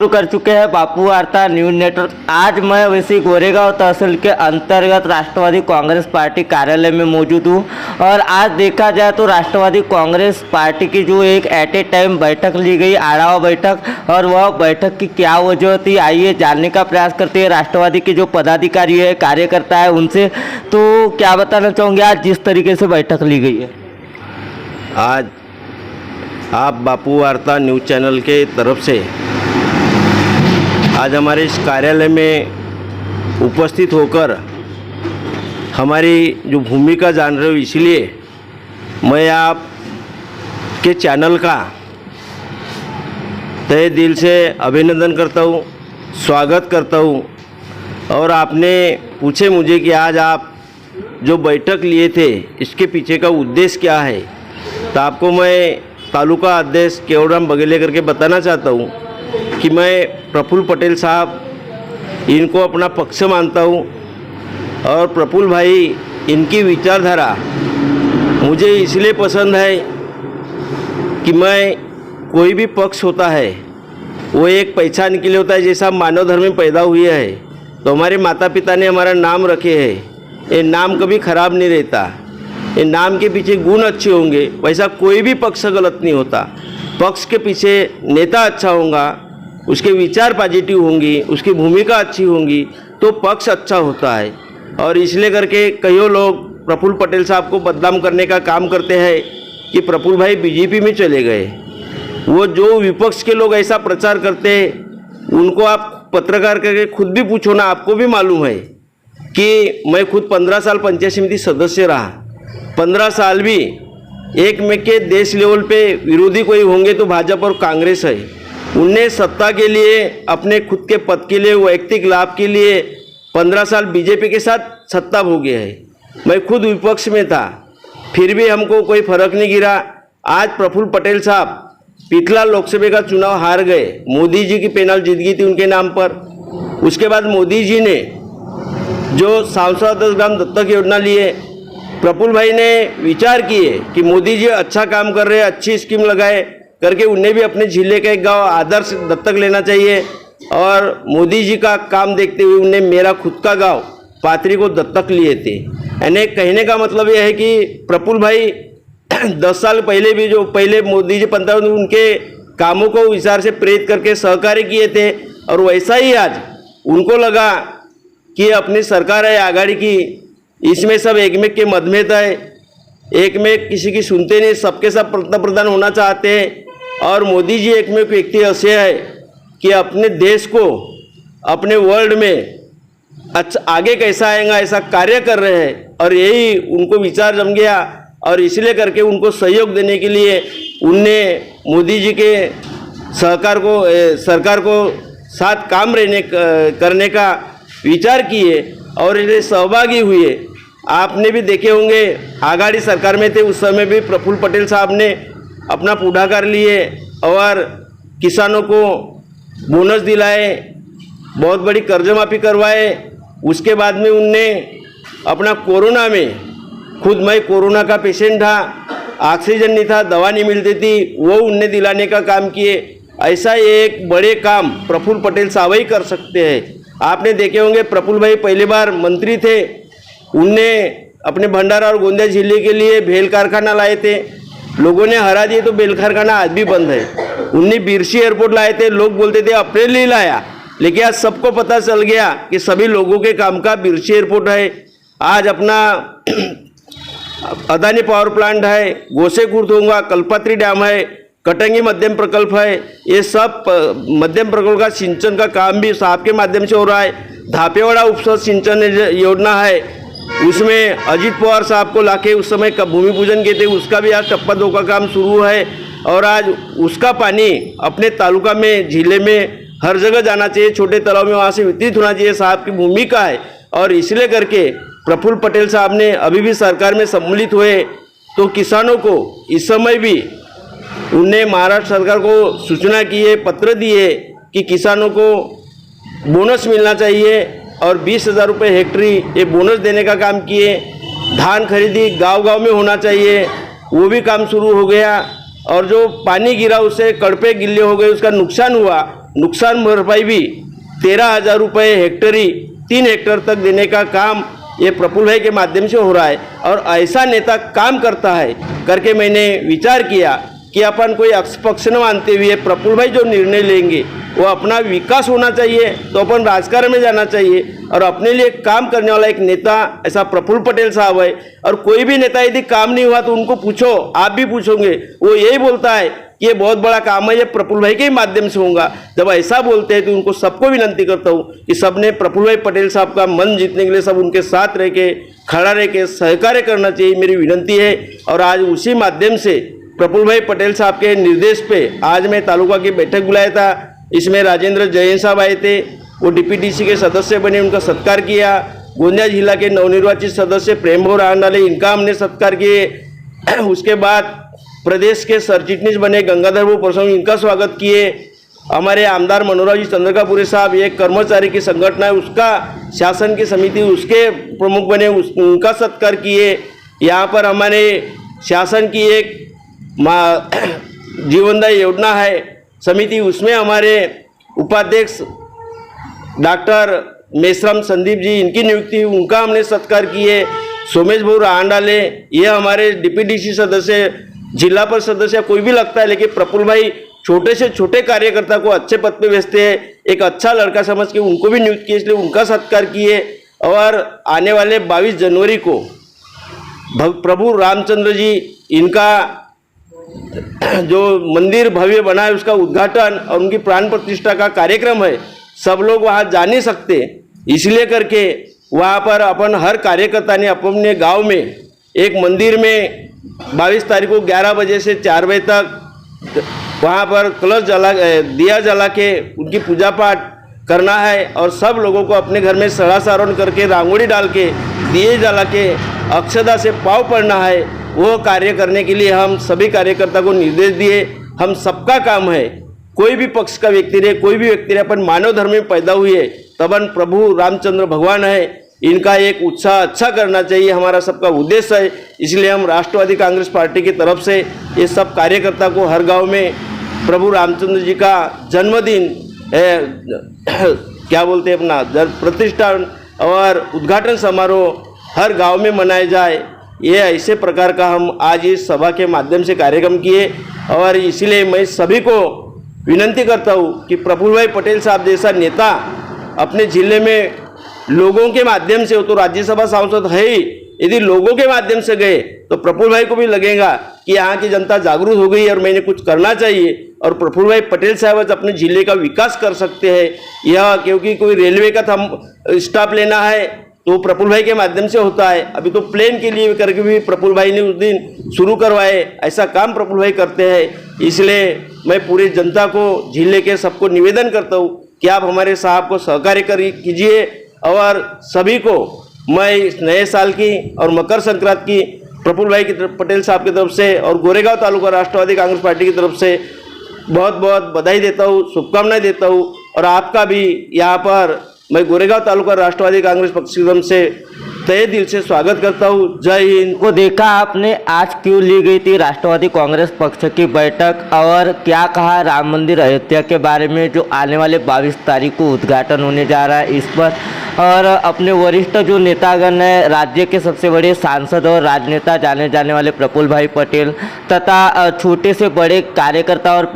शुरू कर चुके हैं बापू वार्ता न्यूज नेटवर्क। आज मैं वैसे गोरेगांव तहसील के अंतर्गत राष्ट्रवादी कांग्रेस पार्टी कार्यालय में मौजूद हूं और आज देखा जाए तो राष्ट्रवादी कांग्रेस पार्टी की जो एक एट ए टाइम बैठक ली गई, आढ़ावा बैठक, और वह बैठक की क्या वजह थी आइए जानने का प्रयास करते हैं राष्ट्रवादी के जो पदाधिकारी है, कार्यकर्ता है, उनसे। तो क्या बताना चाहूँगे आज जिस तरीके से बैठक ली गई है? आज आप बापू वार्ता न्यूज़ चैनल के तरफ से आज हमारे इस कार्यालय में उपस्थित होकर हमारी जो भूमिका जान रहे हो, इसलिए मैं आप के चैनल का तहे दिल से अभिनंदन करता हूँ, स्वागत करता हूँ। और आपने पूछे मुझे कि आज आप जो बैठक लिए थे इसके पीछे का उद्देश्य क्या है, तो आपको मैं तालुका अध्यक्ष केवड़राम बघेले करके बताना चाहता हूँ कि मैं प्रफुल्ल पटेल साहब इनको अपना पक्ष मानता हूँ और प्रफुल्ल भाई इनकी विचारधारा मुझे इसलिए पसंद है कि मैं कोई भी पक्ष होता है वो एक पहचान के लिए होता है। जैसा मानव धर्म में पैदा हुए है तो हमारे माता पिता ने हमारा नाम रखे हैं, ये नाम कभी खराब नहीं रहता, ये नाम के पीछे गुण अच्छे होंगे, वैसा कोई भी पक्ष गलत नहीं होता। पक्ष के पीछे नेता अच्छा होगा, उसके विचार पॉजिटिव होंगी, उसकी भूमिका अच्छी होंगी तो पक्ष अच्छा होता है। और इसलिए करके कईयों लोग प्रफुल्ल पटेल साहब को बदनाम करने का काम करते हैं कि प्रफुल्ल भाई बीजेपी में चले गए। वो जो विपक्ष के लोग ऐसा प्रचार करते हैं उनको आप पत्रकार करके खुद भी पूछो ना, आपको भी मालूम है कि मैं खुद 15 साल पंचायत समिति सदस्य रहा। 15 साल भी एक में के देश लेवल पे विरोधी कोई होंगे तो भाजपा और कांग्रेस है। उनने सत्ता के लिए, अपने खुद के पद के लिए, वैयक्तिक लाभ के लिए 15 साल बीजेपी के साथ सत्ता भोगे है। मैं खुद विपक्ष में था, फिर भी हमको कोई फर्क नहीं गिरा। आज प्रफुल्ल पटेल साहब पिछला लोकसभा का चुनाव हार गए, मोदी जी की पैनल जीत गई थी उनके नाम पर। उसके बाद मोदी जी ने जो 710 ग्राम दत्तक योजना लिए, प्रफुल्ल भाई ने विचार किए कि मोदी जी अच्छा काम कर रहे हैं, अच्छी स्कीम लगाए करके उन्हें भी अपने जिले का एक गांव आदर्श दत्तक लेना चाहिए। और मोदी जी का काम देखते हुए उन्हें मेरा खुद का गांव पाथरी को दत्तक लिए थे। यानी कहने का मतलब यह है कि प्रफुल्ल भाई 10 साल पहले भी जो पहले मोदी जी 15 उनके कामों को विचार से प्रेरित करके सहकार्य किए थे, और वैसा ही आज उनको लगा कि अपनी सरकार है आघाड़ी की, इसमें सब एक में के मतभेद है, एक में किसी की सुनते नहीं, सबके सब पंतप्रधान होना चाहते हैं। और मोदी जी एक में व्यक्ति ऐसे है कि अपने देश को, अपने वर्ल्ड में अच्छा आगे कैसा आएगा ऐसा कार्य कर रहे हैं। और यही उनको विचार जम गया और इसलिए करके उनको सहयोग देने के लिए उनने मोदी जी के सरकार को साथ काम करने का विचार किए और इसलिए सहभागी हुए। आपने भी देखे होंगे आघाड़ी सरकार में थे उस समय भी प्रफुल्ल पटेल साहब ने अपना पुढाकार लिए और किसानों को बोनस दिलाए, बहुत बड़ी कर्ज माफ़ी करवाए। उसके बाद में उनने अपना कोरोना में, खुद मैं कोरोना का पेशेंट था, ऑक्सीजन नहीं था, दवा नहीं मिलती थी, वो उनने दिलाने का काम किए। ऐसा एक बड़े काम प्रफुल्ल पटेल साहब ही कर सकते हैं। आपने देखे होंगे प्रफुल्ल भाई पहली बार मंत्री थे, उनने अपने भंडारा और गोंदिया जिले के लिए भेल कारखाना लाए थे, लोगों ने हरा दिए तो भेल कारखाना आज भी बंद है। उनने बिरसी एयरपोर्ट लाए थे, लोग बोलते थे अपने लिए लाया, लेकिन आज सबको पता चल गया कि सभी लोगों के काम का बिरसी एयरपोर्ट है। आज अपना अदानी पावर प्लांट है, गोसेखुर्द होगा, कल्पात्री डैम है, कटंगी मध्यम प्रकल्प है, ये सब मध्यम प्रकल्प का सिंचन का काम भी साहब के माध्यम से हो रहा है। धापेवाड़ा उपसा सिंचन योजना है, उसमें अजीत पवार साहब को लाके उस समय का भूमि पूजन किए थे, उसका भी आज टप्पा 2 का काम शुरू है। और आज उसका पानी अपने तालुका में, जिले में हर जगह जाना चाहिए, छोटे तालाब में वहाँ से वितरित होना चाहिए, साहब की भूमिका है। और इसलिए करके प्रफुल्ल पटेल साहब ने अभी भी सरकार में सम्मिलित हुए तो किसानों को इस समय भी उनने महाराष्ट्र सरकार को सूचना की है, पत्र दिए कि किसानों को बोनस मिलना चाहिए और 20,000 रुपये हेक्टरी ये बोनस देने का काम किए। धान खरीदी गांव-गांव में होना चाहिए, वो भी काम शुरू हो गया। और जो पानी गिरा उससे कड़पे गिल्ले हो गए, उसका नुकसान हुआ, नुकसान भरपाई भी 13,000 रुपये हेक्टरी 3 हेक्टर तक देने का काम ये प्रफुल्ल भाई के माध्यम से हो रहा है। और ऐसा नेता काम करता है करके मैंने विचार किया कि अपन कोई पक्ष न मानते हुए प्रफुल्ल भाई जो निर्णय लेंगे वो अपना विकास होना चाहिए, तो अपन राजकारण में जाना चाहिए और अपने लिए काम करने वाला एक नेता ऐसा प्रफुल्ल पटेल साहब है। और कोई भी नेता यदि काम नहीं हुआ तो उनको पूछो, आप भी पूछोगे, वो यही बोलता है कि ये बहुत बड़ा काम है, ये प्रफुल्ल भाई के ही माध्यम से होगा। जब ऐसा बोलते हैं तो उनको सबको विनंती करता हूँ कि सबने प्रफुल्ल भाई पटेल साहब का मन जीतने के लिए सब उनके साथ रह के खड़ा रह के सहकार्य करना चाहिए, मेरी विनंती है। और आज उसी माध्यम से प्रफुल्ल भाई पटेल साहब के निर्देश पे आज मैं तालुका की बैठक बुलाया था। इसमें राजेंद्र जैन साहब आए थे, वो डीपीडीसी के सदस्य बने, उनका सत्कार किया। गोंदिया जिला के नवनिर्वाचित सदस्य प्रेमभोर आंडाले, इनका हमने सत्कार किए। उसके बाद प्रदेश के सरचिटनीस बने गंगाधर परसों, इनका स्वागत किए। हमारे आमदार मनोहरजी चंद्रकापुरे साहब, एक कर्मचारी की संगठन है उसका शासन की समिति उसके प्रमुख बने, उनका सत्कार किए। यहाँ पर हमारे शासन की एक जीवनदायी योजना है समिति, उसमें हमारे उपाध्यक्ष डॉक्टर मेश्राम संदीप जी, इनकी नियुक्ति, उनका हमने सत्कार किए। सोमेश भाऊ आंडाले, ये हमारे डीपीडीसी सदस्य, जिला परिषद सदस्य, कोई भी लगता है, लेकिन प्रफुल्ल भाई छोटे से छोटे कार्यकर्ता को अच्छे पद पे भेजते हैं, एक अच्छा लड़का समझ के उनको भी नियुक्त किए, इसलिए उनका सत्कार किए। और आने वाले 22 जनवरी को प्रभु रामचंद्र जी, इनका जो मंदिर भव्य बना है उसका उद्घाटन और उनकी प्राण प्रतिष्ठा का कार्यक्रम है। सब लोग वहाँ जा नहीं सकते, इसलिए करके वहाँ पर अपन हर कार्यकर्ता ने अपने गांव में एक मंदिर में 22 तारीख को 11 बजे से 4 बजे तक वहाँ पर कलश दिया जला के उनकी पूजा पाठ करना है। और सब लोगों को अपने घर में सड़ा सारोन करके, रंगोली डाल के, दिए जला के, अक्षदा से पाँव पड़ना है। वो कार्य करने के लिए हम सभी कार्यकर्ता को निर्देश दिए। हम सबका काम है, कोई भी पक्ष का व्यक्ति रहे, कोई भी व्यक्ति रहे, अपन मानव धर्म में पैदा हुए, तबन प्रभु रामचंद्र भगवान है, इनका एक उत्साह अच्छा करना चाहिए, हमारा सबका उद्देश्य है। इसलिए हम राष्ट्रवादी कांग्रेस पार्टी की तरफ से ये सब कार्यकर्ता को हर गांव में प्रभु रामचंद्र जी का जन्मदिन क्या बोलते हैं अपना प्रतिष्ठान और उद्घाटन समारोह हर गांव में मनाया जाए, ये ऐसे प्रकार का हम आज इस सभा के माध्यम से कार्यक्रम किए। और इसलिए मैं सभी को विनंती करता हूँ कि प्रफुल्ल भाई पटेल साहब जैसा नेता अपने जिले में लोगों के माध्यम से, वो तो राज्यसभा सांसद है ही, यदि लोगों के माध्यम से गए तो प्रफुल्ल भाई को भी लगेगा कि यहाँ की जनता जागरूक हो गई और मैंने कुछ करना चाहिए और प्रफुल्ल भाई पटेल साहब अपने जिले का विकास कर सकते हैं। यह क्योंकि कोई रेलवे का स्टाफ लेना है तो प्रफुल्ल भाई के माध्यम से होता है। अभी तो प्लेन के लिए करके भी प्रफुल्ल भाई ने उस दिन शुरू करवाए, ऐसा काम प्रफुल्ल भाई करते हैं। इसलिए मैं पूरी जनता को, जिले के सबको निवेदन करता हूँ कि आप हमारे साहब को सहकार्य कीजिए। और सभी को मैं इस नए साल की और मकर संक्रांति की प्रफुल्ल भाई पटेल साहब की तरफ से और गोरेगांव तालुका राष्ट्रवादी कांग्रेस पार्टी की तरफ से बहुत बहुत बधाई देता हूँ, शुभकामनाएं देता हूँ। और आपका भी यहाँ पर मैं गोरेगांव तालुका राष्ट्रवादी कांग्रेस पक्ष की तरफ से तहे दिल से स्वागत करता हूँ। जय हिंद। को देखा आपने आज क्यों ली गई थी राष्ट्रवादी कांग्रेस पक्ष की बैठक और क्या कहा राम मंदिर अयोध्या के बारे में जो आने वाले 22 तारीख को उद्घाटन होने जा रहा है इस पर, और अपने वरिष्ठ जो नेतागण हैं, राज्य के सबसे बड़े सांसद और राजनेता जाने जाने वाले प्रफुल्ल भाई पटेल तथा छोटे से बड़े कार्यकर्ता और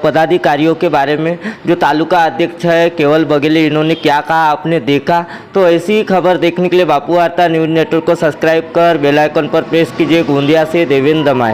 पदाधिकारियों के बारे में जो तालुका अध्यक्ष है केवल बघेले, इन्होंने क्या कहा आपने देखा। तो ऐसी ही खबर देखने के लिए बापू वार्ता न्यूज़ नेटवर्क को सब्सक्राइब कर बेल आइकन पर प्रेस कीजिए। गोंदिया से देवेंद्र दमाए।